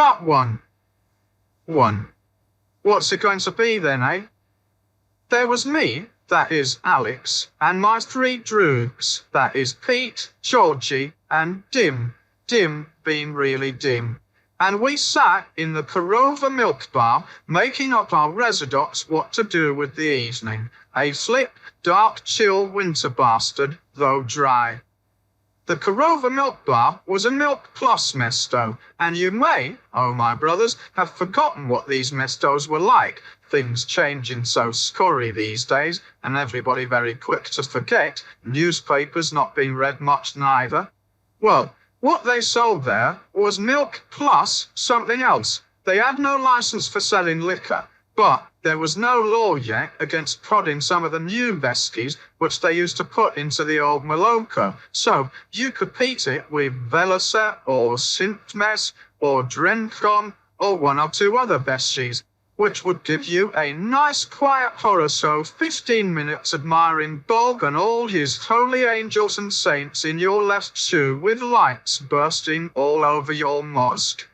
Part 1. 1. What's it going to be then, eh? There was me, that is Alex, and my 3 droogs, that is Pete, Georgie, and Dim. Dim being really dim. And we sat in the Corova milk bar, making up our residocs what to do with the evening. A slip, dark, chill winter bastard, though dry. The Corova milk bar was a milk plus mesto, and you may, oh my brothers, have forgotten what these mestos were like. Things changing so scurry these days, and everybody very quick to forget, newspapers not being read much neither. Well, what they sold there was milk plus something else. They had no license for selling liquor, but there was no law yet against prodding some of the new beskies which they used to put into the old Malonco. So you could peat it with Velocet or Sintmes or Drencon or 1 or 2 other beskies, which would give you a nice quiet horror show, 15 minutes admiring Bog and all his holy angels and saints in your left shoe with lights bursting all over your mosque.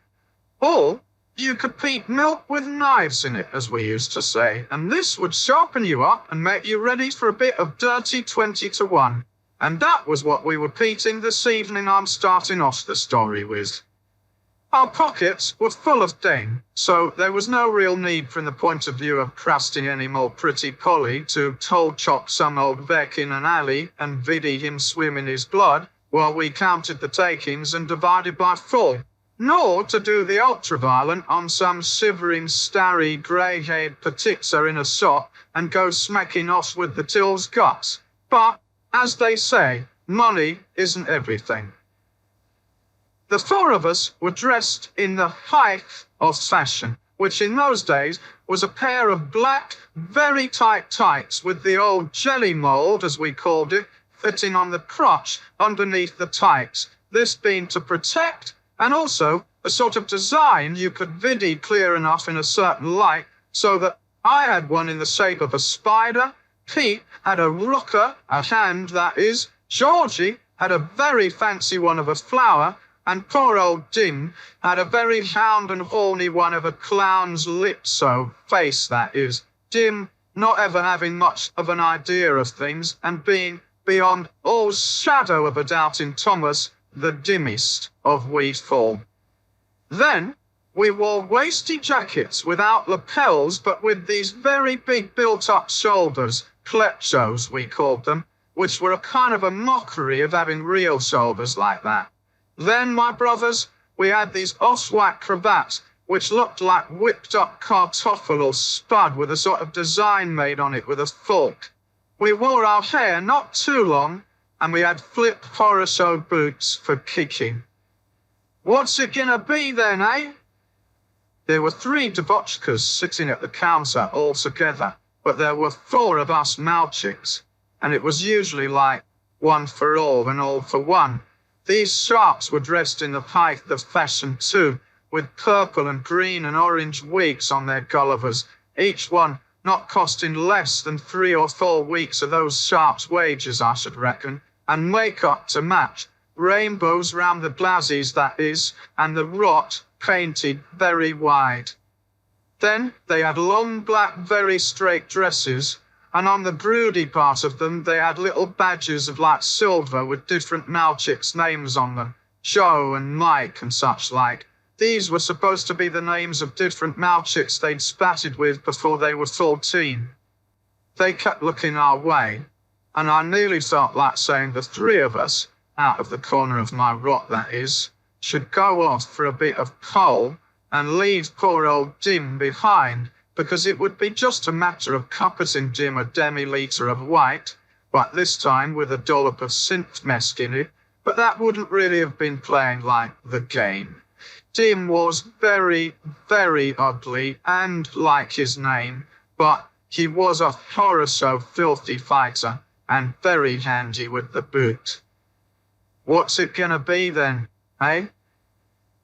Or you could peat milk with knives in it, as we used to say, and this would sharpen you up and make you ready for a bit of dirty 20 to 1. And that was what we were peating this evening I'm starting off the story with. Our pockets were full of dame, so there was no real need from the point of view of crusting any more pretty Polly to told chop some old Beck in an alley and viddy him swim in his blood while we counted the takings and divided by 4. Nor to do the ultraviolent on some shivering, starry, grey-haired petitzer in a sock and go smacking off with the till's guts. But, as they say, money isn't everything. The 4 of us were dressed in the height of fashion, which in those days was a pair of black, very tight tights with the old jelly mould, as we called it, fitting on the crotch underneath the tights, this being to protect, and also a sort of design you could viddy clear enough in a certain light, so that I had one in the shape of a spider, Pete had a rocker, a hand that is, Georgie had a very fancy one of a flower, and poor old Dim had a very hound and horny one of a clown's lip-so face, that is. Dim not ever having much of an idea of things, and being, beyond all shadow of a doubt in Thomas, the dimmest of we 4. Then we wore wasty jackets without lapels, but with these very big built-up shoulders, klepchos we called them, which were a kind of a mockery of having real shoulders like that. Then, my brothers, we had these off-white cravats, which looked like whipped-up kartoffel or spud with a sort of design made on it with a fork. We wore our hair not too long, and we had flip horror show boots for kicking. What's it gonna be then, eh? There were 3 debauchkas sitting at the counter all together, but there were 4 of us malchiks, and it was usually like 1 for all and all for 1. These sharps were dressed in the height of fashion too, with purple and green and orange wigs on their Gullivers, each one not costing less than 3 or 4 weeks of those sharps' wages, I should reckon, and make-up to match, rainbows round the blouses, that is, and the rot painted very wide. Then they had long black very straight dresses, and on the broody part of them they had little badges of like silver with different malchiks' names on them, Joe and Mike and such like. These were supposed to be the names of different malchiks they'd spatted with before they were 14. They kept looking our way, and I nearly felt like saying the 3 of us, out of the corner of my rot that is, should go off for a bit of coal and leave poor old Dim behind, because it would be just a matter of cuppeting Dim a demi-litre of white, but this time with a dollop of Sintmesk in it, but that wouldn't really have been playing like the game. Dim was very, very ugly and like his name, but he was a horror show filthy fighter and very handy with the boot. What's it gonna be then, eh?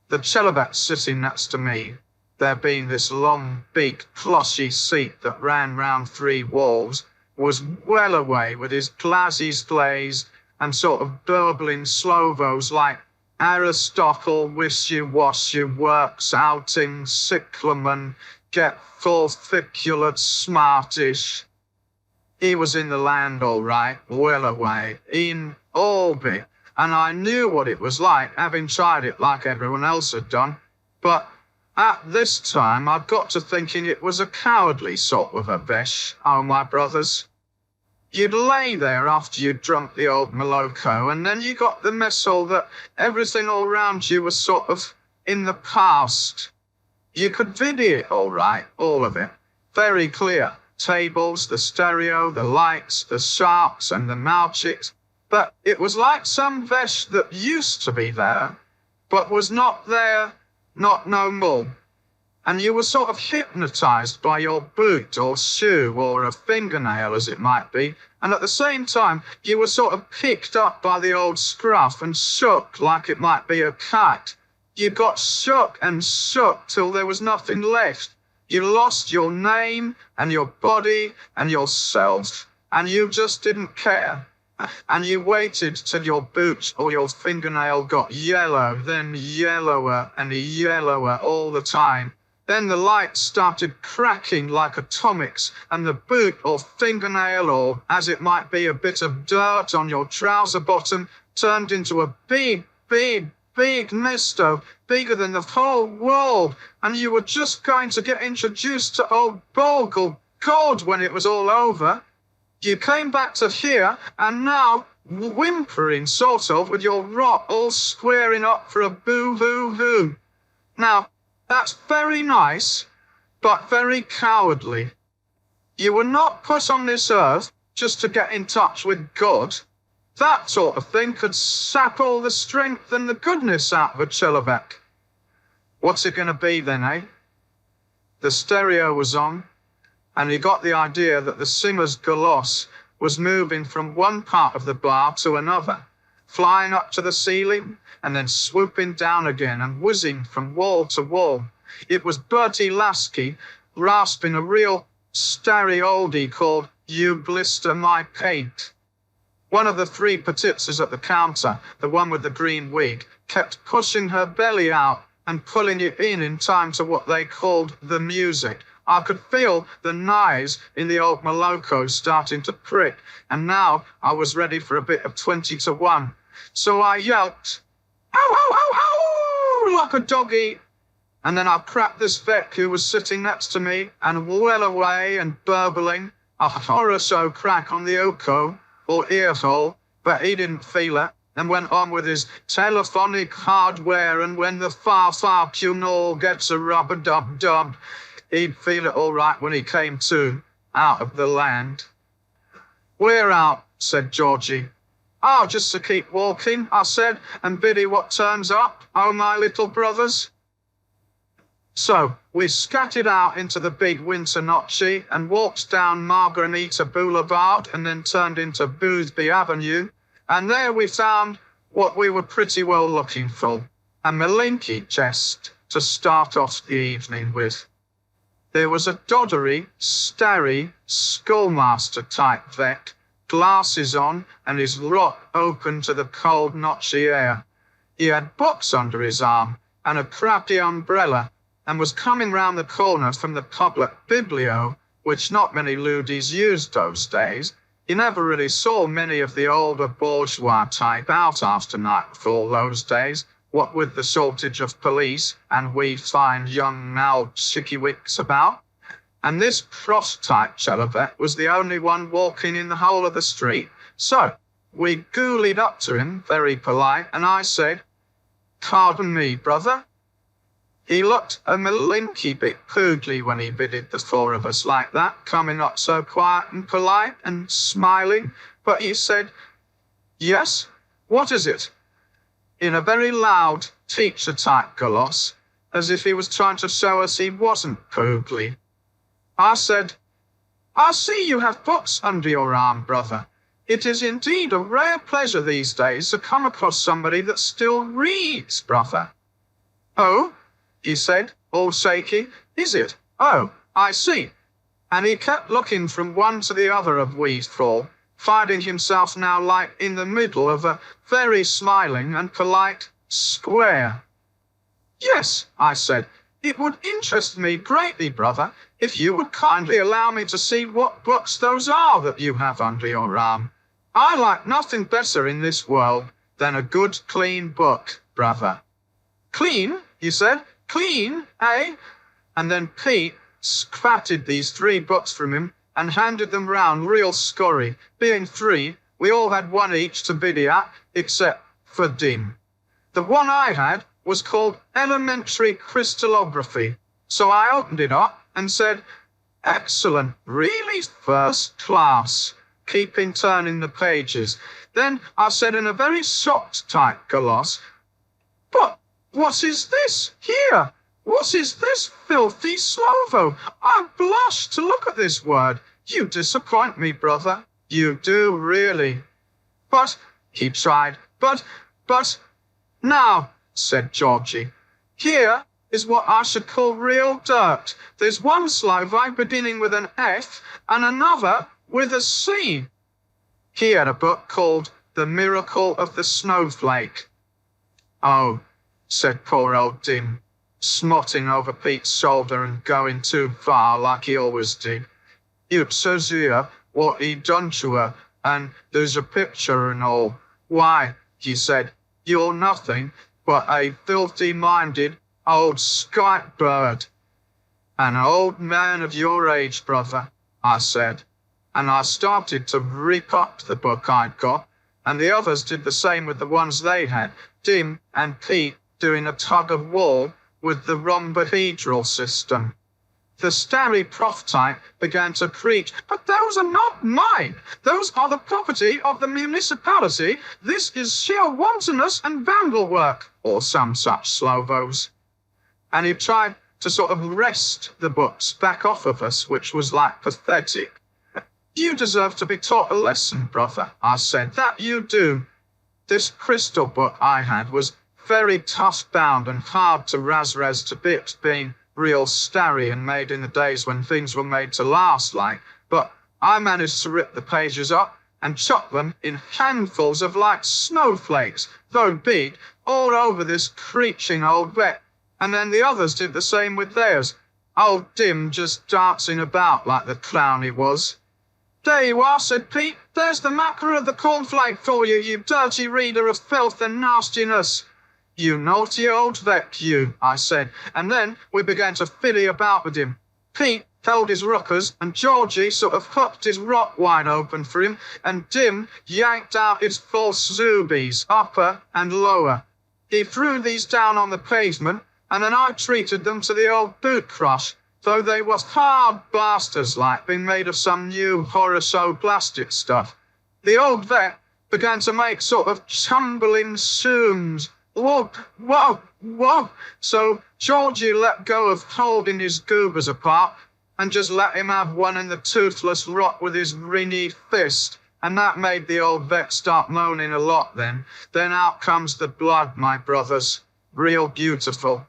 The Chelobet's sitting next to me, there being this long, big, plushy seat that ran round 3 walls, was well away with his glazes glazed and sort of burbling Slovos like Aristotle, wishy-washy, works out in cyclamen, get full-ficulate smartish. He was in the land all right, well away, in Alby, and I knew what it was like, having tried it like everyone else had done. But at this time, I'd got to thinking it was a cowardly sort of a vesh, oh my brothers. You'd lay there after you'd drunk the old Moloko, and then you got the missile that everything all round you was sort of in the past. You could video it all right, all of it, very clear. Tables, the stereo, the lights, the sharks and the malchiks, but it was like some vesh that used to be there, but was not there, not no more. And you were sort of hypnotized by your boot or shoe or a fingernail, as it might be, and at the same time you were sort of picked up by the old scruff and shook like it might be a cat. You got shook and shook till there was nothing left. You lost your name and your body and yourself, and you just didn't care. And you waited till your boot or your fingernail got yellow, then yellower and yellower all the time. Then the light started cracking like atomics, and the boot or fingernail, or as it might be a bit of dirt on your trouser bottom, turned into a big misto, bigger than the whole world, and you were just going to get introduced to old Bogle God when it was all over. You came back to here, and now, whimpering sort of, with your rot all squaring up for a boo-hoo-hoo. Now, that's very nice, but very cowardly. You were not put on this earth just to get in touch with God. That sort of thing could sap all the strength and the goodness out of a Chelovek. What's it going to be then, eh? The stereo was on, and he got the idea that the singer's galosс was moving from one part of the bar to another, flying up to the ceiling and then swooping down again and whizzing from wall to wall. It was Bertie Lasky rasping a real starry oldie called You Blister My Paint. One of the three petitzes at the counter, the one with the green wig, kept pushing her belly out and pulling it in time to what they called the music. I could feel the knives in the old Moloko starting to prick, and now I was ready for a bit of 20-1. So I yelped, "Ow, ow, ow, ow," like a doggy. And then I cracked this vet who was sitting next to me and well away and burbling, a horror-show crack on the oko, or earhole, but he didn't feel it, and went on with his telephonic hardware, and when the far-far-cunal gets a rubber-dub-dub, he'd feel it all right when he came to, out of the land. "We're out," said Georgie. "Oh, just to keep walking," I said, "and biddy what turns up, oh my little brothers." So we scattered out into the big winter notchie and walked down Margarita Boulevard and then turned into Boothby Avenue, and there we found what we were pretty well looking for, a Malinky chest to start off the evening with. There was a doddery, starry, schoolmaster-type vet, glasses on and his rot open to the cold notchy air. He had books under his arm and a crappy umbrella, and was coming round the corner from the public biblio, which not many loodies used those days. You never really saw many of the older bourgeois type out after nightfall those days, what with the shortage of police and we fine young now chickiewicks about. And this cross-type Chelovek was the only one walking in the whole of the street. So we ghoulied up to him, very polite, and I said, "Pardon me, brother." He looked a malinky bit poodly when he bidded the four of us like that, coming up so quiet and polite and smiling, but he said, "Yes, what is it?" in a very loud teacher-type galoss, as if he was trying to show us he wasn't poodly. I said, "I see you have books under your arm, brother. It is indeed a rare pleasure these days to come across somebody that still reads, brother." "Oh," he said, all shaky, "is it? Oh, I see." And he kept looking from one to the other of we four, finding himself now like in the middle of a very smiling and polite square. Yes, I said, it would interest me greatly, brother, if you would kindly allow me to see what books those are that you have under your arm. I like nothing better in this world than a good, clean book, brother. Clean, he said. Clean, eh? And then Pete scratted these 3 books from him and handed them round real scurry. Being 3, we all had 1 each to biddy at, except for Dim. The one I had was called Elementary Crystallography. So I opened it up and said, "Excellent, really first class," keeping turning the pages. Then I said in a very shocked type gloss, "But what is this here? What is this filthy Slovo? I blush to look at this word. You disappoint me, brother. You do really." "But," he tried, but, "Now," said Georgie, "here is what I should call real dirt. There's one Slovo beginning with an F and another with a C." He had a book called The Miracle of the Snowflake. "Oh," said poor old Dim, snotting over Pete's shoulder and going too far like he always did. "It says here what he done to her, and there's a picture and all. Why," he said, "you're nothing but a filthy-minded old skite bird." "An old man of your age, brother," I said, and I started to rip up the book I'd got, and the others did the same with the ones they had, Dim and Pete doing a tug-of-war with the rhombohedral system. The starry prof type began to preach, "But those are not mine. Those are the property of the municipality. This is sheer wantonness and vandal work," or some such Slovos. And he tried to sort of wrest the books back off of us, which was like pathetic. "You deserve to be taught a lesson, brother," I said. "That you do." This crystal book I had was very tough-bound and hard to raz to bits, being real starry and made in the days when things were made to last like, but I managed to rip the pages up and chuck them in handfuls of like snowflakes, though big, all over this creaching old wreck, and then the others did the same with theirs, old Dim just dancing about like the clown he was. "There you are," said Pete. "There's the mackerel of the cornflake for you, you dirty reader of filth and nastiness." "You naughty old vet, you," I said, and then we began to filly about with him. Pete held his rookers, and Georgie sort of hooked his rock wide open for him, and Dim yanked out his false zubies, upper and lower. He threw these down on the pavement, and then I treated them to the old boot crush, though they were hard blasters like being made of some new horror-show plastic stuff. The old vet began to make sort of tumbling zooms. "Whoa, whoa, whoa." So Georgie let go of holding his goobers apart and just let him have one in the toothless rot with his ringy fist. And that made the old vet start moaning a lot then. Then out comes the blood, my brothers. Real beautiful.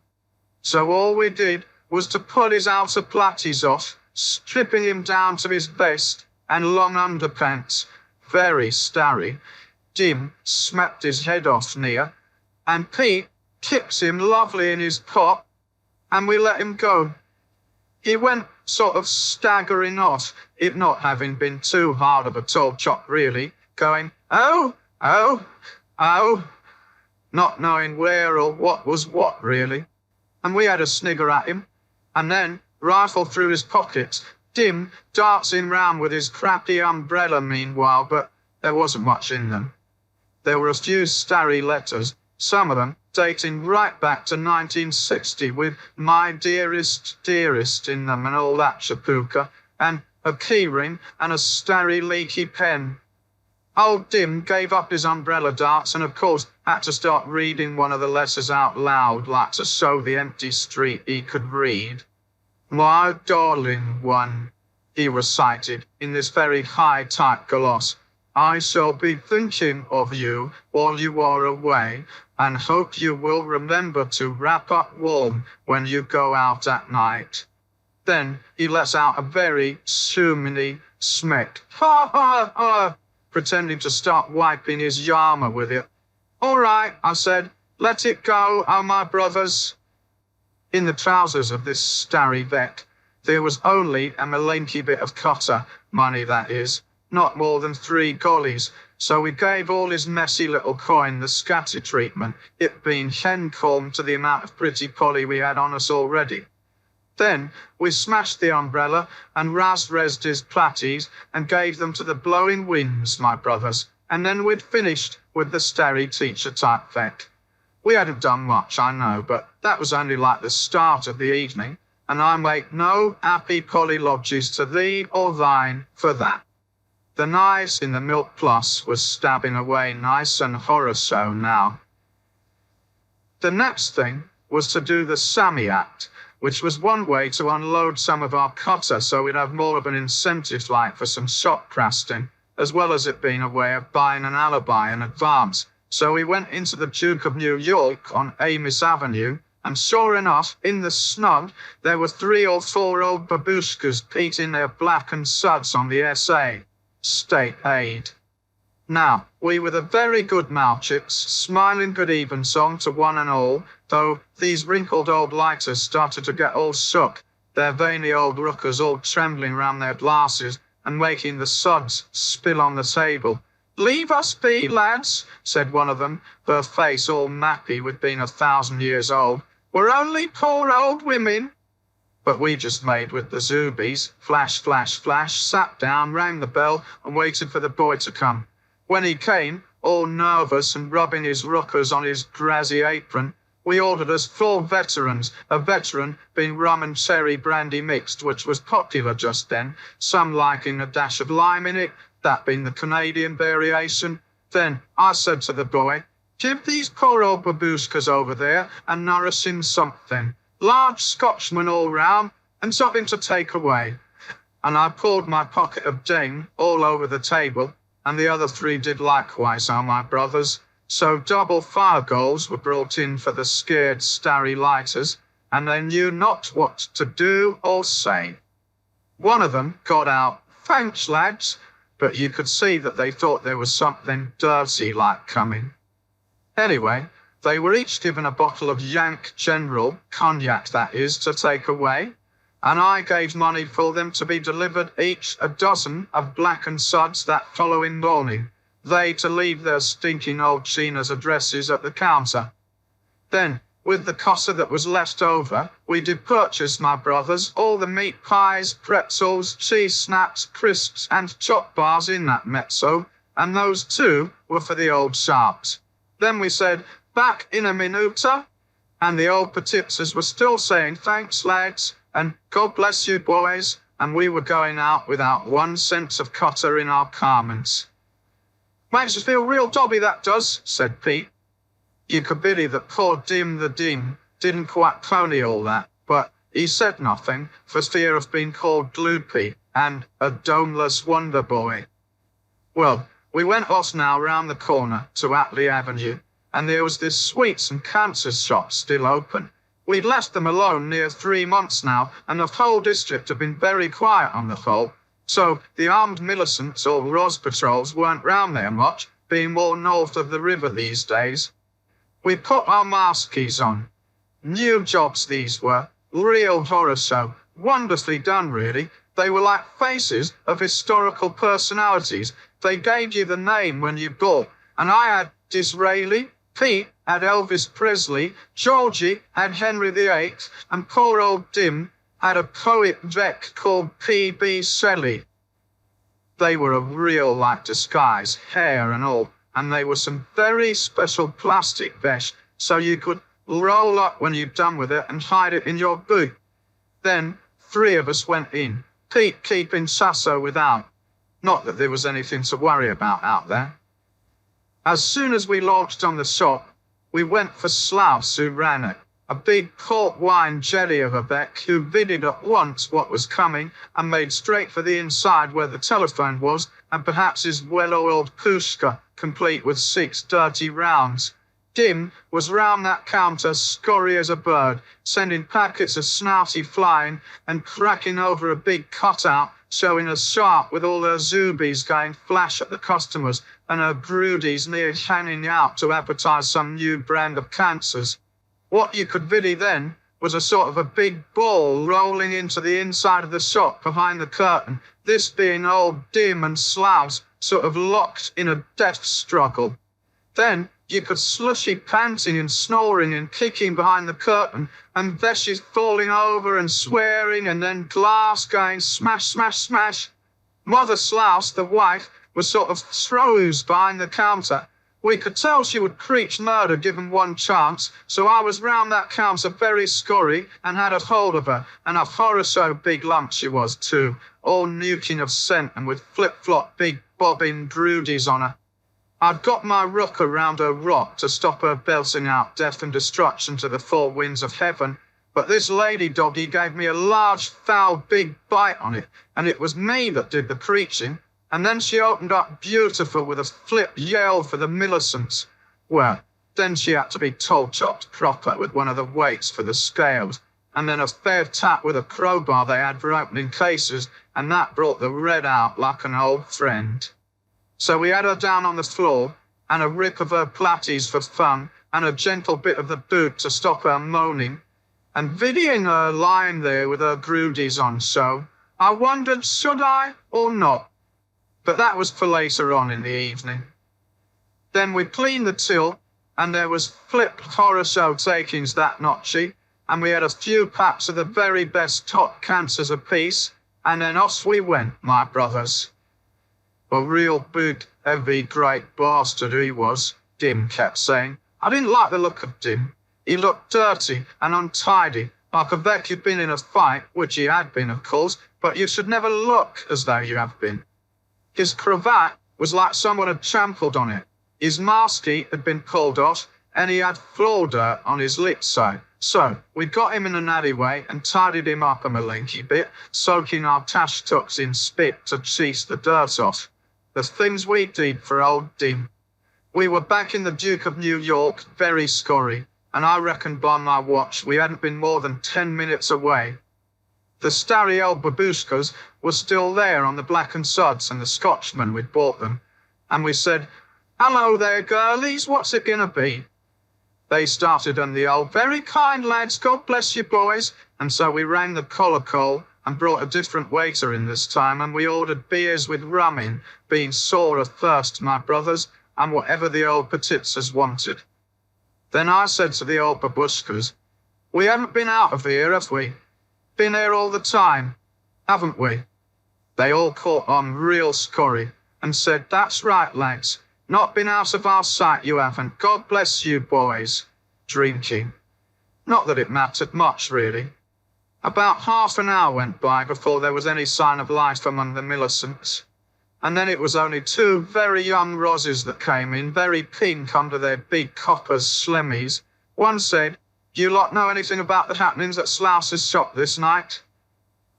So all we did was to pull his outer platties off, stripping him down to his vest and long underpants. Very starry. Dim smacked his head off near, and Pete kicked him lovely in his pot, and we let him go. He went sort of staggering off, it not having been too hard of a tall chop really, going, "Oh, oh, oh," not knowing where or what was what really. And we had a snigger at him, and then, rifle through his pockets, Dim dancing round with his crappy umbrella meanwhile, but there wasn't much in them. There were a few starry letters, some of them dating right back to 1960 with "My dearest, dearest" in them and all that chapuka, and a keyring and a starry leaky pen. Old Dim gave up his umbrella dance and of course had to start reading one of the letters out loud like to show the empty street he could read. "My darling one," he recited in this very high-type gloss, "I shall be thinking of you while you are away, and hope you will remember to wrap up warm when you go out at night." Then he lets out a very humany smack, "Ha ha ha," pretending to start wiping his yarmulke with it. "All right," I said, Let it go, oh my brothers. In the trousers of this starry vet, there was only a malinky bit of cotter, money that is, not more than 3 gollies, so we gave all his messy little coin the scatter treatment, it being hen-corn to the amount of pretty polly we had on us already. Then we smashed the umbrella and ras-resed his platties and gave them to the blowing winds, my brothers, and then we'd finished with the starry teacher type vet. We hadn't done much, I know, but that was only like the start of the evening, and I make no happy polylogies to thee or thine for that. The knives in the milk plus was stabbing away nice and horror-so now. The next thing was to do the Sammy Act, which was one way to unload some of our cotter so we'd have more of an incentive like for some shop crasting, as well as it being a way of buying an alibi in advance. So we went into the Duke of New York on Amis Avenue, and sure enough, in the snug, there were 3 or 4 old babushkas beating their blackened suds on the SA, State Aid. Now, we were the very good mouthchips, smiling good evensong to one and all, though these wrinkled old lighters started to get all shook, their veiny old rookers all trembling round their glasses and making the suds spill on the table. "Leave us be, lads," said one of them, her face all mappy with being 1,000 years old. "We're only poor old women." But we just made with the zoobies, flash, flash, flash, sat down, rang the bell, and waited for the boy to come. When he came, all nervous and rubbing his rookers on his grassy apron, we ordered us 4 veterans, a veteran being rum and cherry brandy mixed, which was popular just then, some liking a dash of lime in it, that being the Canadian variation. Then I said to the boy, "Give these poor old babushkas over there and nourish him something. Large Scotchman all round, and something to take away." And I poured my pocket of ding all over the table, and the other 3 did likewise, oh my brothers. So double fire goals were brought in for the scared starry lighters, and they knew not what to do or say. One of them got out, "Thanks, lads," but you could see that they thought there was something dirty like coming. Anyway, they were each given a bottle of Yank General, cognac that is, to take away, and I gave money for them to be delivered each a dozen of blackened suds that following morning, they to leave their stinking old China's addresses at the counter. Then, with the coster that was left over, we did purchase, my brothers, all the meat pies, pretzels, cheese snaps, crisps, and chop bars in that mezzo, and those 2 were for the old sharps. Then we said, "Back in a minuta," and the old patipsers were still saying, "Thanks, lads," and "God bless you, boys," and we were going out without 1 cent of cotter in our garments. "Makes us feel real dobby, that does," said Pete. You could believe that poor Dim the Dim didn't quite pony all that, but he said nothing for fear of being called gloopy and a domeless wonder boy. Well, we went off now round the corner to Atley Avenue, and there was this sweets and cancers shop still open. We'd left them alone near 3 months now, and the whole district had been very quiet on the whole, so the armed militants or Ros patrols weren't round there much, being more north of the river these days. We put our maskies on. New jobs these were, real horror show, wonderfully done really. They were like faces of historical personalities. They gave you the name when you bought, and I had Disraeli, Pete had Elvis Presley, Georgie had Henry VIII, and poor old Dim had a poet vet called P.B. Shelley. They were a real like disguise, hair and all, and they were some very special plastic vesh, so you could roll up when you'd done with it and hide it in your boot. Then 3 of us went in, Pete keeping Sasso without. Not that there was anything to worry about out there. As soon as we launched on the shop, we went for Slaus who ran it, a big port wine jelly of a vet who bidded at once what was coming and made straight for the inside where the telephone was and perhaps his well-oiled pushka, complete with 6 dirty rounds. Dim was round that counter scurry as a bird, sending packets of snouty flying and cracking over a big cutout, showing us sharp with all her zoobies going flash at the customers and her broodies near hanging out to advertise some new brand of cancers. What you could viddy then was a sort of a big ball rolling into the inside of the shop behind the curtain, this being old Dim and Slough's sort of locked in a death struggle. Then you could slushy panting and snoring and kicking behind the curtain, and there she's falling over and swearing, and then glass going smash, smash, smash. Mother Slouse, the wife, was sort of throws behind the counter. We could tell she would preach murder given one chance, so I was round that counter very scurry and had a hold of her, and a horror so big lump she was too, all nuking of scent and with flip-flop big bobbing broodies on her. I'd got my rooker round her rock to stop her belting out death and destruction to the four winds of heaven, but this lady doggy gave me a large, foul, big bite on it, and it was me that did the preaching, and then she opened up beautiful with a flip yell for the Millicents. Well, then she had to be toe-chopped proper with one of the weights for the scales, and then a fair tap with a crowbar they had for opening cases, and that brought the red out like an old friend. So we had her down on the floor, and a rip of her platties for fun, and a gentle bit of the boot to stop her moaning, and viddying her lying there with her broodies on so, I wondered should I or not. But that was for later on in the evening. Then we cleaned the till, and there was flipped horror show takings that notchy, and we had a few packs of the very best hot cancers apiece, and then off we went, my brothers. A real big, heavy, great bastard he was, Dim kept saying. I didn't like the look of Dim. He looked dirty and untidy, like a vet who'd been in a fight, which he had been, of course, but you should never look as though you have been. His cravat was like someone had trampled on it. His masky had been pulled off, and he had floor dirt on his lip side. So we got him in a natty way and tidied him up a malinky bit, soaking our tash tucks in spit to cheese the dirt off. The things we did for old Dim. We were back in the Duke of New York, very scurry, and I reckon by my watch we hadn't been more than 10 minutes away. The starry old babushkas were still there on the blackened sods and the Scotchman we'd bought them, and we said, "Hello there, girlies, what's it gonna be?" They started on the old, "Very kind lads, God bless you boys," and so we rang the collar and brought a different waiter in this time, and we ordered beers with rum in, being sore of thirst, my brothers, and whatever the old petitzers wanted. Then I said to the old babushkas, "We haven't been out of here, have we? Been here all the time, haven't we?" They all caught on real scurry and said, "That's right, lads. Not been out of our sight, you haven't. God bless you, boys." Drinking. Not that it mattered much, really. About half an hour went by before there was any sign of life among the Millicents, and then it was only two very young roses that came in, very pink under their big coppers slemmies. One said, "You lot know anything about the happenings at Slouse's shop this night?"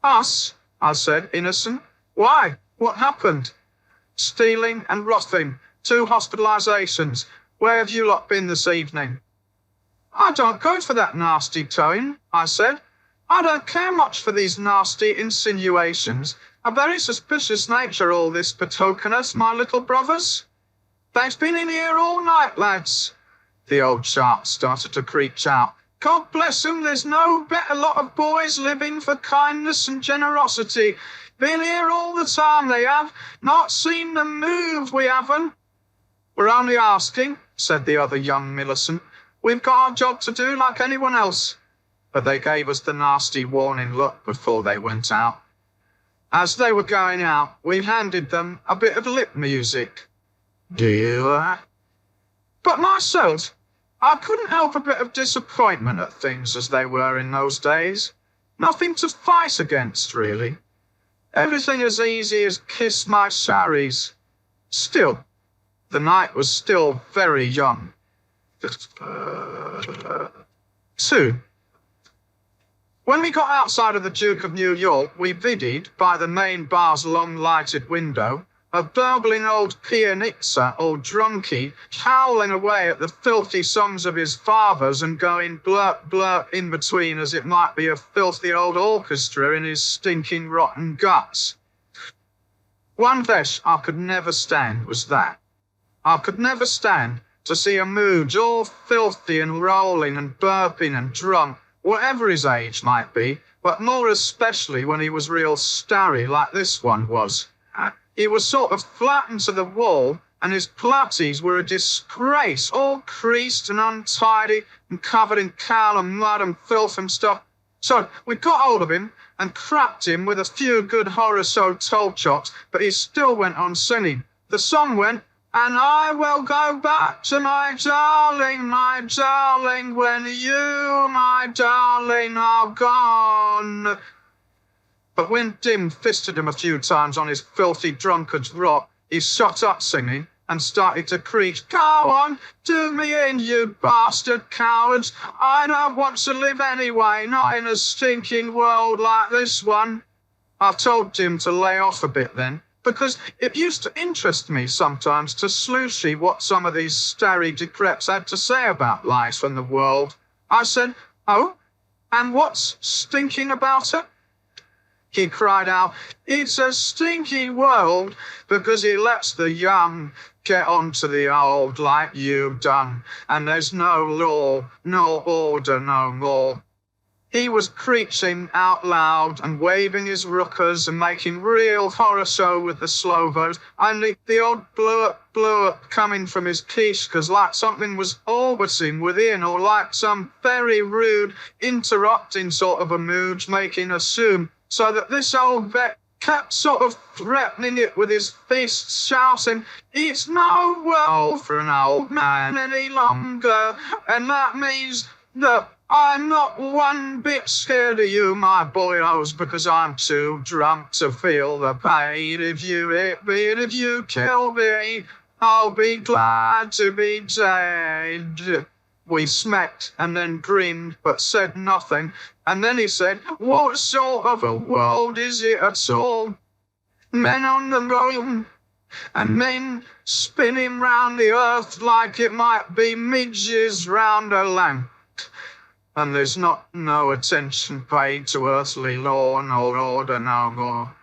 "Us?" I said, innocent. "Why? What happened?" "Stealing and roughing. 2 hospitalizations. Where have you lot been this evening?" "I don't go for that nasty towing," I said. "I don't care much for these nasty insinuations. A very suspicious nature all this betokeneth, my little brothers. They've been in here all night, lads." The old sharp started to creep out. "God bless 'em, there's no better lot of boys living for kindness and generosity. Been here all the time they have, not seen them move, we haven't." "We're only asking," said the other young Millicent. "We've got our job to do like anyone else." But they gave us the nasty warning look before they went out. As they were going out, we handed them a bit of lip music. "Do you, But myself, I couldn't help a bit of disappointment at things as they were in those days. Nothing to fight against, really. Everything as easy as kiss my saris. Still, the night was still very young. 2. When we got outside of the Duke of New York, we viddied, by the main bar's long-lighted window, a burbling old pianista or drunkie, howling away at the filthy songs of his fathers and going blurt blurt in between as it might be a filthy old orchestra in his stinking rotten guts. One thing I could never stand was that. I could never stand to see a mood all filthy and rolling and burping and drunk, whatever his age might be, but more especially when he was real starry like this one was. He was sort of flattened to the wall, and his platties were a disgrace, all creased and untidy and covered in caul and mud and filth and stuff. So we got hold of him and cracked him with a few good horror-so toe chops, but he still went on singing. The song went, "And I will go back to my darling, when you, my darling, are gone." But when Dim fisted him a few times on his filthy drunkard's rot, he shut up singing and started to preach, "Go on, do me in, you bastard cowards. I don't want to live anyway, not in a stinking world like this one." I told Dim to lay off a bit then, because it used to interest me sometimes to sleuthy what some of these starry decreps had to say about life and the world. I said, "Oh, and what's stinking about it?" He cried out, "It's a stinky world because it lets the young get on to the old like you've done, and there's no law, no order no more." He was preaching out loud and waving his rookers and making real horror show with the Slovos, and the old blew-up coming from his kishkas like something was orbiting within, or like some very rude, interrupting sort of a mood making assume, so that this old vet kept sort of threatening it with his fists, shouting, "It's no world for an old man any longer, and that means that I'm not one bit scared of you, my boyos, because I'm too drunk to feel the pain. If you hit me and if you kill me, I'll be glad to be dead." We smacked and then grinned, but said nothing. And then he said, "What sort of a world is it at all? Men on the moon, and men spinning round the earth like it might be midges round a lamp. And there's no attention paid to earthly law nor order no more.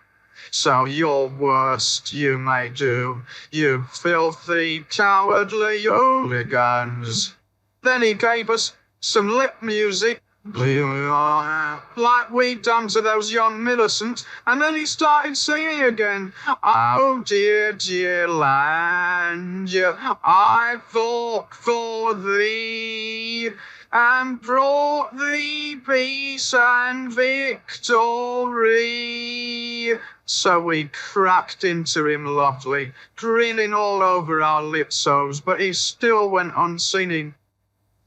So your worst you may do, you filthy, cowardly hooligans." Then he gave us some lip music, like we'd done to those young Millicents, and then he started singing again. "Oh dear, dear land, I fought for thee, and brought thee peace and victory." So we cracked into him lovely, grinning all over our lipsos, but he still went on singing.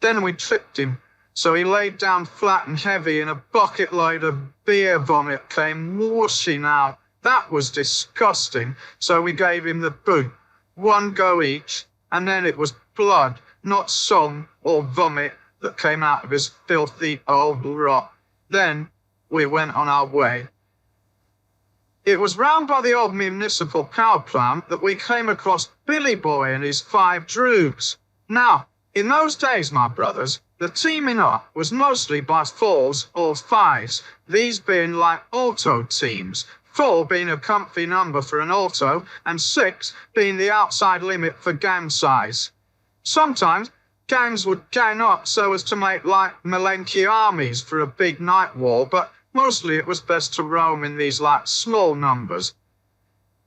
Then we tripped him, so he laid down flat and heavy, and a bucket load of beer vomit came whooshing out. That was disgusting, so we gave him the boot, one go each, and then it was blood, not song or vomit, that came out of his filthy old rot. Then we went on our way. It was round by the old municipal power plant that we came across Billy Boy and his 5 droogs. Now, in those days, my brothers, the teaming up was mostly by 4s or 5s, these being like auto teams, 4 being a comfy number for an auto, and 6 being the outside limit for gang size. Sometimes gangs would gang up so as to make like Malenki armies for a big night war, but mostly it was best to roam in these like small numbers.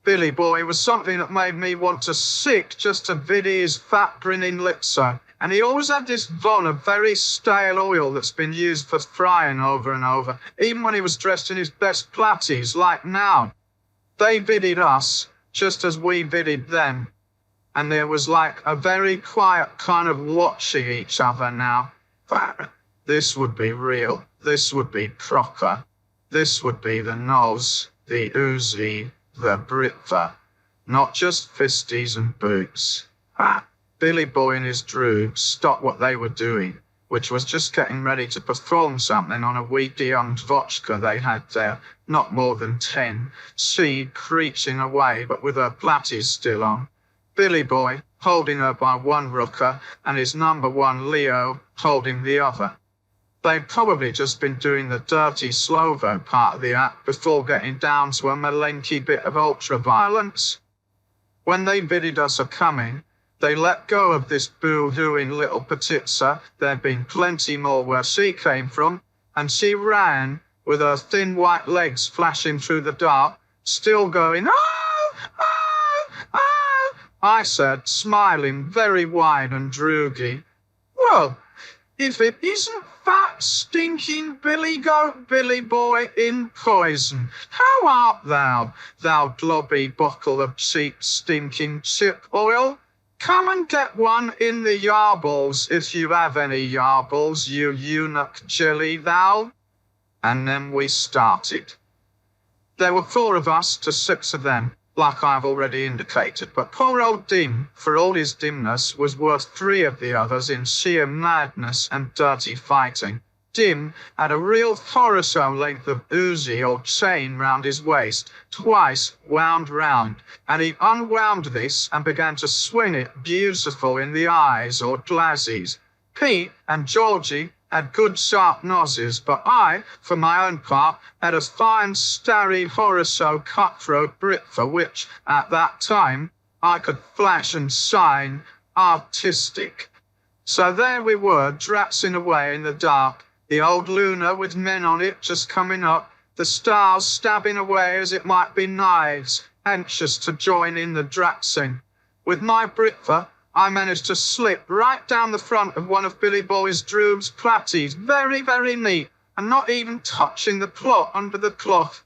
Billy Boy was something that made me want to sick just to viddy his fat grinning lips, and he always had this von of very stale oil that's been used for frying over and over, even when he was dressed in his best platties, like now. They viddied us, just as we viddied them, and there was like a very quiet kind of watching each other now. This would be real, this would be proper, this would be the Nos, the Uzi, the Britva, not just fisties and boots. Billy Boy and his droogs stopped what they were doing, which was just getting ready to perform something on a weedy vodka they had there, not more than 10, she creeching away but with her platties still on. Billy Boy holding her by one rooker and his number one Leo holding the other. They'd probably just been doing the dirty Slovo part of the act before getting down to a melanky bit of ultra-violence. When they bidded us a coming, they let go of this boo-hooing little Petitza. There'd been plenty more where she came from, and she ran, with her thin white legs flashing through the dark, still going, "Oh! Oh! Oh!" I said, smiling very wide and droogy, "Well, if it isn't fat, stinking Billy Goat Billy Boy in poison, how art thou, thou globby buckle of cheap stinking chip oil? Come and get one in the yarbles, if you have any yarbles, you eunuch jelly thou." And then we started. There were 4 of us to 6 of them, like I've already indicated, but poor old Dim, for all his dimness, was worth 3 of the others in sheer madness and dirty fighting. Dim had a real horror-show length of Uzi or chain round his waist, twice wound round, and he unwound this and began to swing it beautiful in the eyes or glazzies. Pete and Georgie had good sharp noses, but I, for my own part, had a fine starry horror-show cutthroat Britva which, at that time, I could flash and shine artistic. So there we were, drapsing away in the dark, the old Luna with men on it just coming up, the stars stabbing away as it might be knives, anxious to join in the drapsing. With my Britva, I managed to slip right down the front of one of Billy Boy's Droob's platties, very, very neat, and not even touching the plot under the cloth.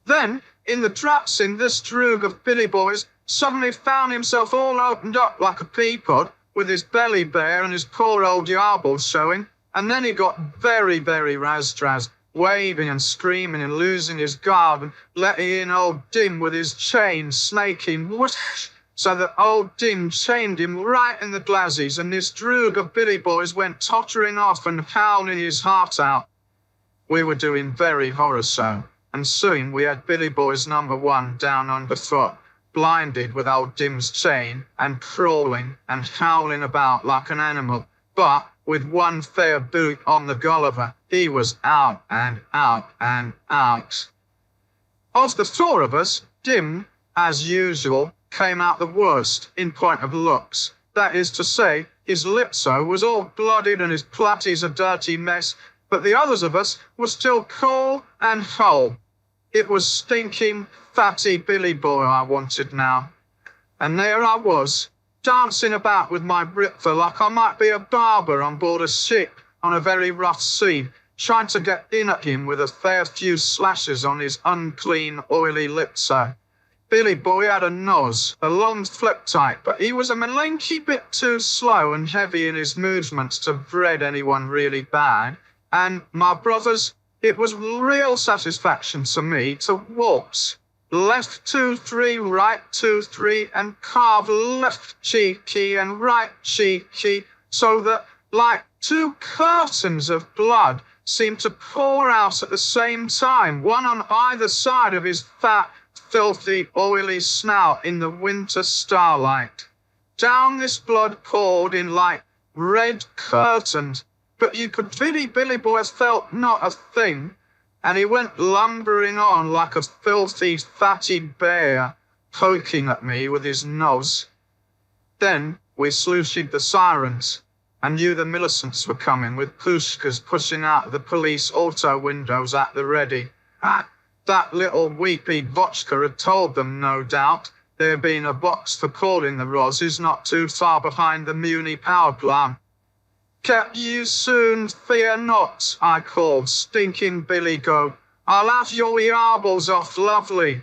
Then, in the drapsing, this Droog of Billy Boy's suddenly found himself all opened up like a pea pod, with his belly bare and his poor old yarbles showing, and then he got very, very razdraz, waving and screaming and losing his guard and letting in old Dim with his chain snaking whoosh, so that old Dim chained him right in the glazzies, and this Droog of Billy Boy's went tottering off and howling his heart out. We were doing very horror show, and soon we had Billy Boy's number 1 down underfoot, blinded with old Dim's chain, and crawling and howling about like an animal, but with one fair boot on the Gulliver, he was out and out and out. Of the 4 of us, Dim, as usual, came out the worst in point of looks. That is to say, his lipso was all blooded and his platties a dirty mess, but the others of us were still cool and whole. It was stinking, fatty Billy Boy I wanted now. And there I was, dancing about with my Britva like I might be a barber on board a ship on a very rough sea, trying to get in at him with a fair few slashes on his unclean, oily lipso. Billy Boy had a nose, a long flip type, but he was a melanky bit too slow and heavy in his movements to bread anyone really bad. And, my brothers, it was real satisfaction to me to waltz. Left 2, 3, right 2, 3, and carve left cheeky and right cheeky, so that, like 2 curtains of blood, seemed to pour out at the same time, one on either side of his fat, filthy, oily snout in the winter starlight. Down this blood poured in like red curtains, but you could pity Billy Boy felt not a thing, and he went lumbering on like a filthy, fatty bear, poking at me with his nose. Then we sluiced the sirens, and knew the Millicents were coming, with pushkas pushing out the police auto windows at the ready. That little weepy vodka had told them, no doubt, there being a box for calling the Roses not too far behind the Muni power plant. "Get you soon, fear not," I called, "stinking Billy Goat. I'll have your yarbles off lovely."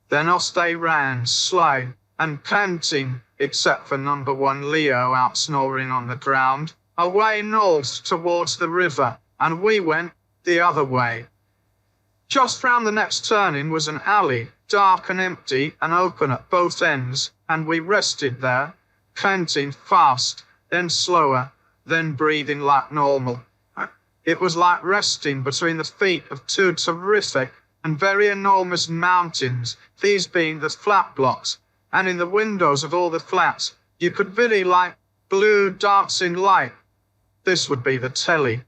Then off they ran, sly and panting, except for number 1 Leo out snoring on the ground, away north towards the river, and we went the other way. Just round the next turning was an alley, dark and empty and open at both ends, and we rested there, panting fast, then slower, then breathing like normal. It was like resting between the feet of two terrific and very enormous mountains, these being the flat blocks, and in the windows of all the flats you could really like blue dancing light. This would be the telly.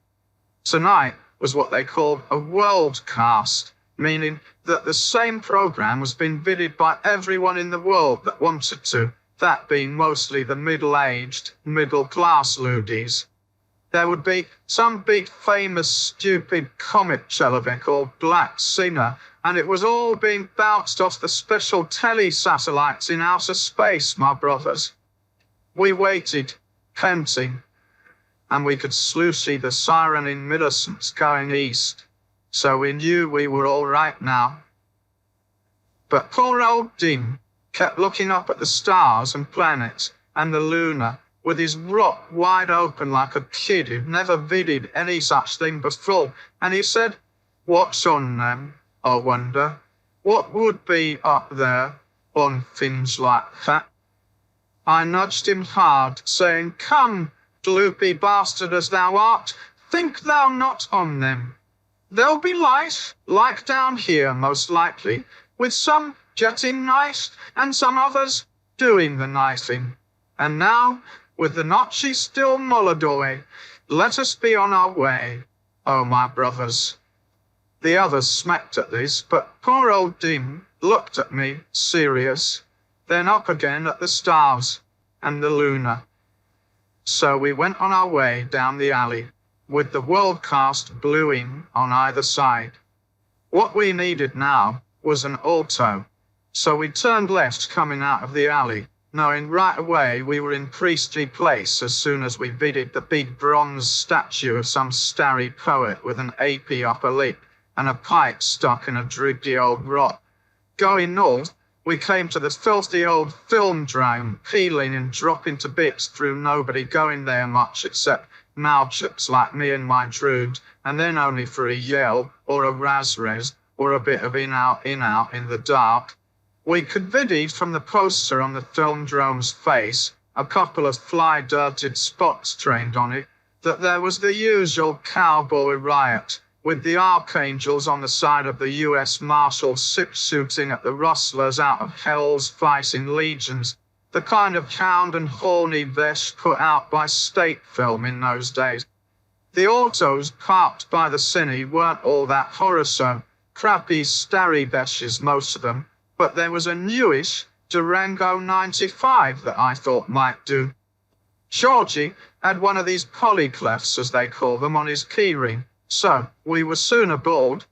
Tonight was what they called a worldcast, meaning that the same program was being viewed by everyone in the world that wanted to, that being mostly the middle-aged, middle-class loodies. There would be some big famous stupid comic television called Black Singer, and it was all being bounced off the special telesatellites in outer space, my brothers. We waited, panting, and we could see the siren in Millicent's going east, so we knew we were all right now. But poor old Dim kept looking up at the stars and planets and the Luna, with his rock wide open like a kid who'd never viewed any such thing before, and he said, "What's on them, I wonder? What would be up there on things like that?" I nudged him hard, saying, "Come, gloopy bastard as thou art, think thou not on them. There'll be light, like down here most likely, with some jetting nice, and some others doing the knifing. And now, with the notchy still Molodoy, let us be on our way, oh my brothers." The others smacked at this, but poor old Dim looked at me, serious, then up again at the stars and the Luna. So we went on our way down the alley, with the worldcast bluing on either side. What we needed now was an auto, so we turned left coming out of the alley, knowing right away we were in Priestley Place as soon as we viewed the big bronze statue of some starry poet with an AP upper lip and a pipe stuck in a droopy old rot. Going north, we came to the filthy old film drome, peeling and dropping to bits through nobody going there much except mouchips like me and my drood, and then only for a yell or a razres or a bit of in-out in the dark. We could vidi from the poster on the film drome's face, a couple of fly-dirted spots trained on it, that there was the usual cowboy riot, with the archangels on the side of the US Marshals sip-suiting at the rustlers out of hell's fighting legions, the kind of hound and horny vesh put out by state film in those days. The autos parked by the cine weren't all that horror-so, crappy starry veshes most of them, but there was a newish Durango 95 that I thought might do. Georgie had one of these polyclefs, as they call them, on his keyring, so we were soon aboard,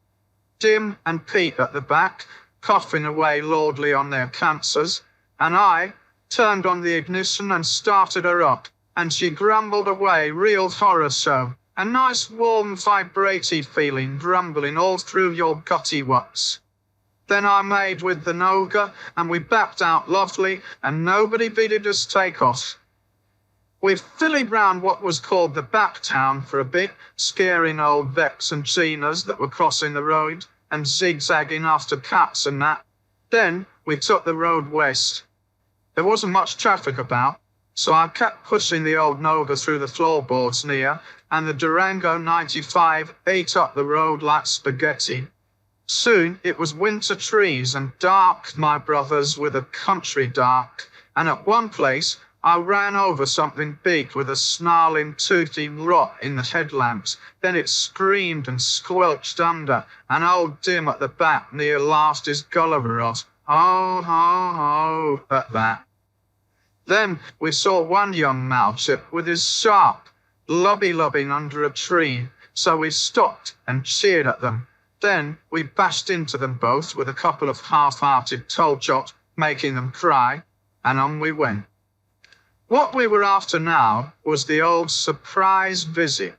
Dim and Pete at the back, coughing away lordly on their cancers, and I turned on the ignition and started her up, and she grumbled away real horror so, a nice warm vibraty feeling grumbling all through your gutty wats. Then I made with the Noga, and we backed out lovely, and nobody bidded us take off. We fillied round what was called the back town for a bit, scaring old Vex and Chinas that were crossing the road, and zigzagging after cats and that. Then we took the road west. There wasn't much traffic about, so I kept pushing the old Noga through the floorboards near, and the Durango 95 ate up the road like spaghetti. Soon it was winter trees and dark, my brothers, with a country dark, and at one place I ran over something big with a snarling, toothy rot in the headlamps. Then it screamed and squelched under, and old Dim at the back near laughed his Gulliver off, ho, ho, ho, at that. Then we saw one young mouchip with his sharp, lobby-lobbing under a tree, so we stopped and cheered at them. Then we bashed into them both with a couple of half-hearted toll shots, making them cry, and on we went. What we were after now was the old surprise visit.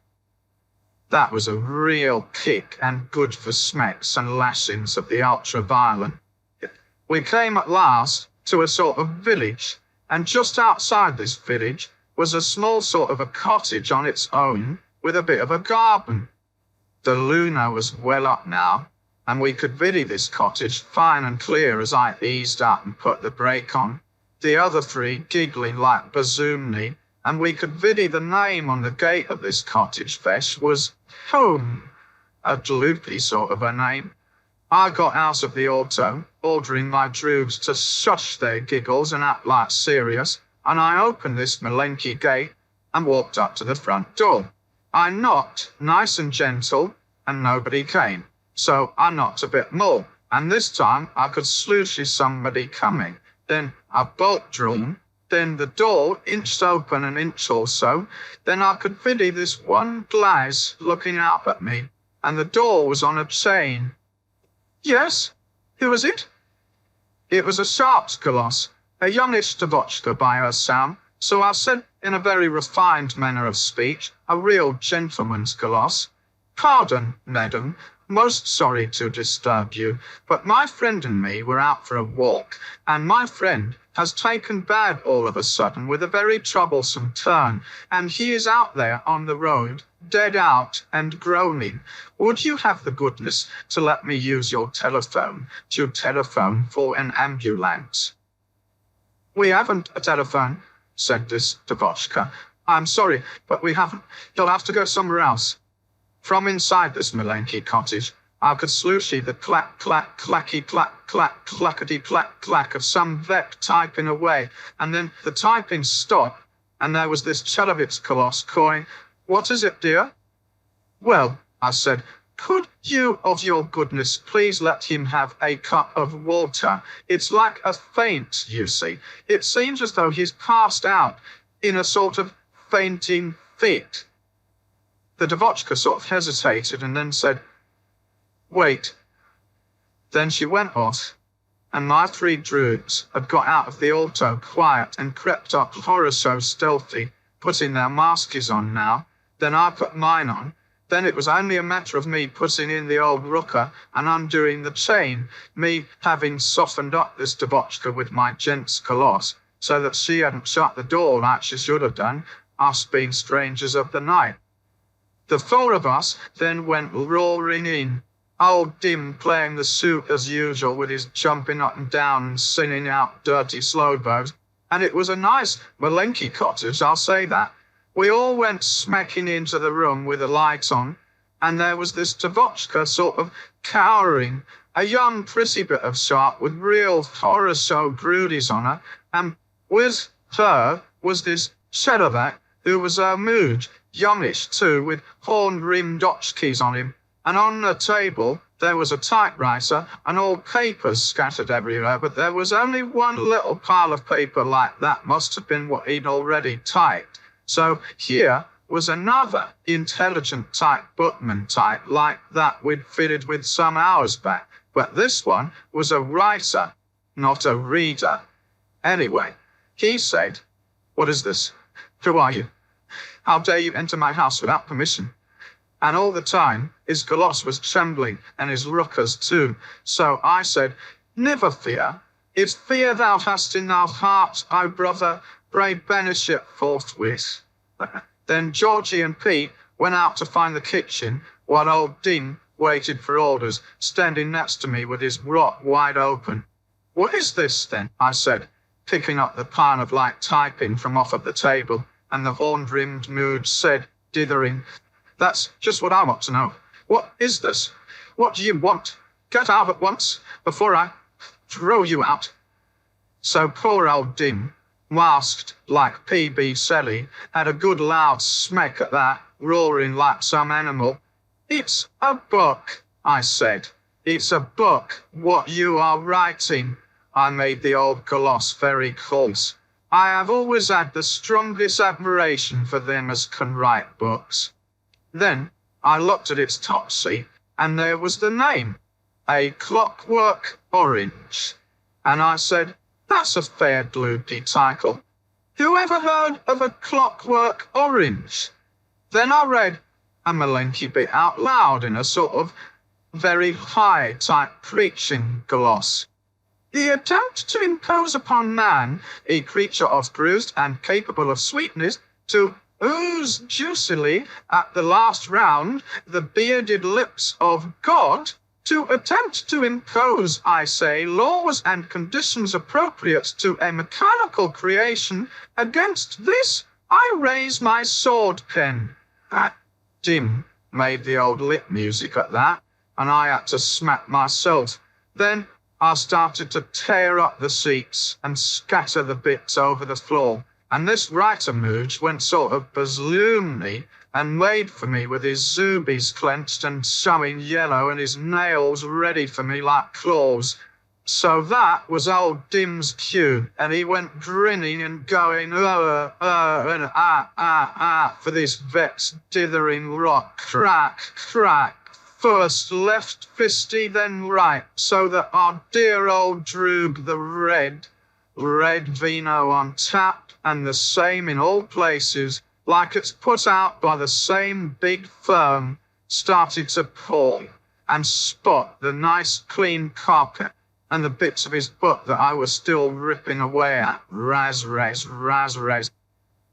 That was a real kick and good for smacks and lashings of the ultra-violent. We came at last to a sort of village, and just outside this village was a small sort of a cottage on its own with a bit of a garden. The Luna was well up now, and we could vidi this cottage fine and clear as I eased up and put the brake on, the other three giggling like Bazoomney, and we could viddy the name on the gate of this cottage fest was Home, a loopy sort of a name. I got out of the auto, ordering my droogs to shush their giggles and act like serious, and I opened this malenky gate and walked up to the front door. I knocked, nice and gentle, and nobody came. So I knocked a bit more, and this time I could see somebody coming. Then a bolt drawn, then the door inched open an inch or so, then I could viddy this one glass looking up at me, and the door was on a chain. Yes, who was it? It was a sharp's Colossus, a youngish debaucher by her sound, so I said in a very refined manner of speech, a real gentleman's Colossus. Pardon, madam, most sorry to disturb you, but my friend and me were out for a walk, and my friend has taken bad all of a sudden with a very troublesome turn, and he is out there on the road, dead out and groaning. Would you have the goodness to let me use your telephone to telephone for an ambulance? We haven't a telephone, said this debaucher. I'm sorry, but we haven't. You'll have to go somewhere else. From inside this malenky cottage, I could see the clack, clack, clacky, clack, clack, clackety, clack, clack of some vet typing away, and then the typing stopped, and there was this Chelovitz Colossus calling, "What is it, dear?" Well, I said, could you, of your goodness, please let him have a cup of water? It's like a faint, you see. It seems as though he's passed out in a sort of fainting fit. The debaucher sort of hesitated and then said, "Wait." Then she went off, and my three droogs had got out of the auto quiet and crept up horror so stealthy, putting their masks on now. Then I put mine on. Then it was only a matter of me putting in the old rooker and undoing the chain, me having softened up this debaucher with my gent's Colossus, so that she hadn't shut the door like she should have done, us being strangers of the night. The four of us then went roaring in, old Dim playing the suit as usual with his jumping up and down and singing out dirty slow bows, and it was a nice malenky cottage, I'll say that. We all went smacking into the room with the lights on, and there was this debaucher sort of cowering, a young pretty bit of sharp with real horror show broodies on her, and with her was this Chelovitz who was a mood, youngish too, with horn-rimmed hotchkiss on him, and on the table there was a typewriter and all papers scattered everywhere, but there was only one little pile of paper like that must have been what he'd already typed. So here was another intelligent type bookman type like that we'd fitted with some hours back, but this one was a writer, not a reader. Anyway, he said, "What is this? Who are you? How dare you enter my house without permission?" And all the time, his Colossus was trembling, and his rookers too. So I said, "Never fear. If fear thou hast in thy heart, O brother, pray banish it forthwith." Then Georgie and Pete went out to find the kitchen, while old Dean waited for orders, standing next to me with his rot wide open. "What is this, then?" I said, picking up the pile of light typing from off of the table, and the horn-rimmed mood said, dithering, "That's just what I want to know. What is this? What do you want? Get out at once, before I throw you out." So poor old Dim, masked like P.B. Shelley, had a good loud smack at that, roaring like some animal. "It's a book," I said. "It's a book, what you are writing." I made the old Colossus very close. I have always had the strongest admiration for them as can write books. Then I looked at its top seat, and there was the name, A Clockwork Orange. And I said, "That's a fair gloopy title. Who ever heard of A Clockwork Orange?" Then I read a malenky bit out loud in a sort of very high type preaching gloss. "The attempt to impose upon man, a creature of bruised and capable of sweetness, to ooze juicily at the last round the bearded lips of God, to attempt to impose, I say, laws and conditions appropriate to a mechanical creation, against this I raise my sword pen. Jim made the old lip music at that, and I had to smack myself. Then I started to tear up the seats and scatter the bits over the floor, and this writer mooge went sort of bazloomny and made for me with his zoobies clenched and showing yellow and his nails ready for me like claws. So that was old Dim's cue, and he went grinning and going, and for this vet's dithering rock. Crack, crack, first left fisty, then right, so that our dear old Droob the red vino on tap, and the same in all places, like it's put out by the same big firm, started to pour and spot the nice clean carpet and the bits of his butt that I was still ripping away at. Raz.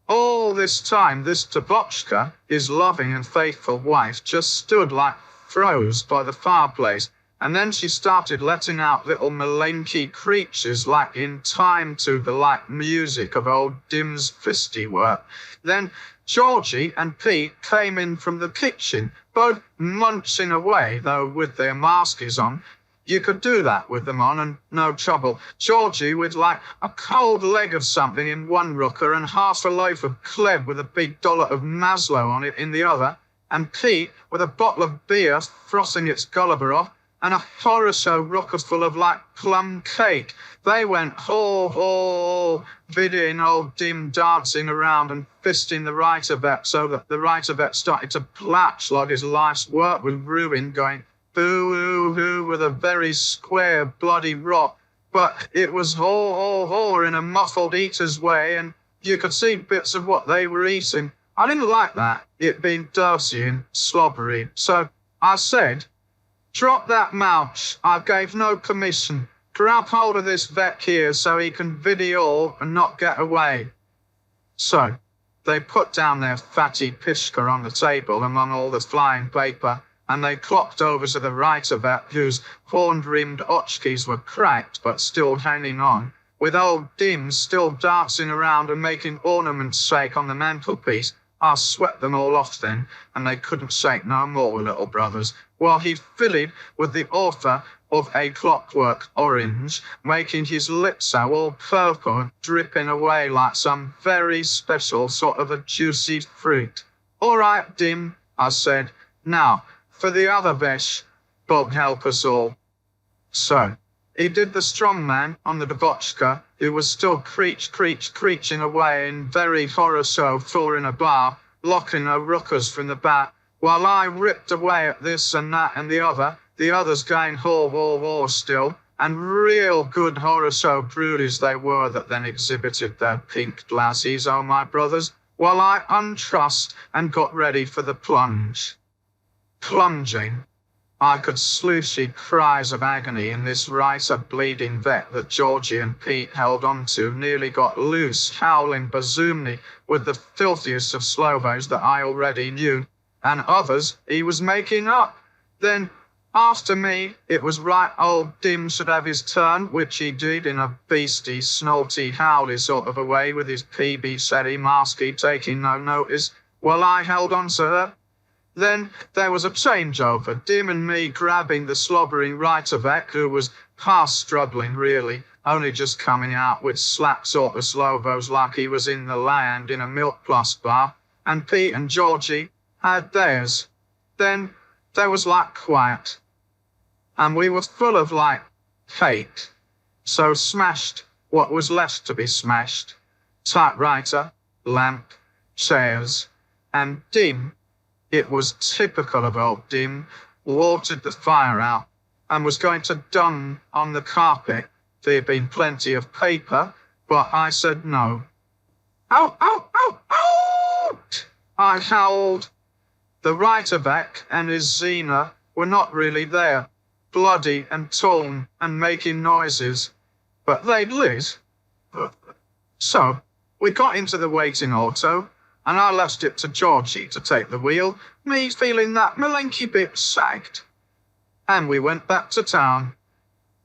All this time, this Tabochka, his loving and faithful wife, just stood like froze by the fireplace, and then she started letting out little malenky creatures like in time to the light music of old Dim's fisty work. Then Georgie and Pete came in from the kitchen, both munching away, though with their masks on. You could do that with them on and no trouble. Georgie with like a cold leg of something in one rooker and half a loaf of Kleb with a big dollop of Maslow on it in the other, and Pete with a bottle of beer frothing its gulliver off, and a horror-show rooker full of like plum cake. They went ho, videoing old Dim dancing around and fisting the writer vet so that the writer vet started to platch like his life's work was ruined, going boo-hoo-hoo with a very square bloody rock. But it was ho in a muffled eater's way, and you could see bits of what they were eating. I didn't like that, it being dirty and slobbery, so I said, drop that mouth, I gave no permission. Grab hold of this vet here so he can video and not get away. So they put down their fatty pishka on the table among all the flying paper, and they clocked over to the writer vet whose horn-rimmed otchkis were cracked but still hanging on, with old Dim still dancing around and making ornaments shake on the mantelpiece. I swept them all off then, and they couldn't shake no more, little brothers, while he filled with the author of A Clockwork Orange, making his lips out all purple and dripping away like some very special sort of a juicy fruit. All right, Dim, I said, now, for the other vesh, God help us all. So, he did the strong man on the debauchka, who was still creaching away in very horror show floor in a bar, locking her rookers from the back, while I ripped away at this and that and the others going haw still, and real good horror show broodies they were that then exhibited their pink glassies, oh my brothers, while I untrussed and got ready for the plunge. Plunging, I could slooshy cries of agony in this writer bleeding vet that Georgie and Pete held on to nearly got loose, howling bazoomny with the filthiest of Slovos that I already knew, and others he was making up. Then, after me, it was right old Dim should have his turn, which he did in a beastie, snolty, howly sort of a way with his PB setty masky taking no notice, while I held on to her. Then there was a changeover, Dim and me grabbing the slobbering writer vet who was past struggling really, only just coming out with slap sort of Slovos like he was in the land in a milk plus bar, and Pete and Georgie had theirs. Then there was like quiet, and we were full of like hate, so smashed what was left to be smashed. Typewriter, lamp, chairs, and Dim. It was typical of old Dim, watered the fire out, and was going to dung on the carpet. There'd been plenty of paper, but I said no. Out! I howled. The writer-back and his Xena were not really there, bloody and torn and making noises, but they'd lit. So, we got into the waiting auto, and I left it to Georgie to take the wheel, me feeling that malenky bit sagged. And we went back to town,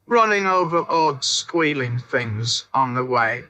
running over odd squealing things on the way.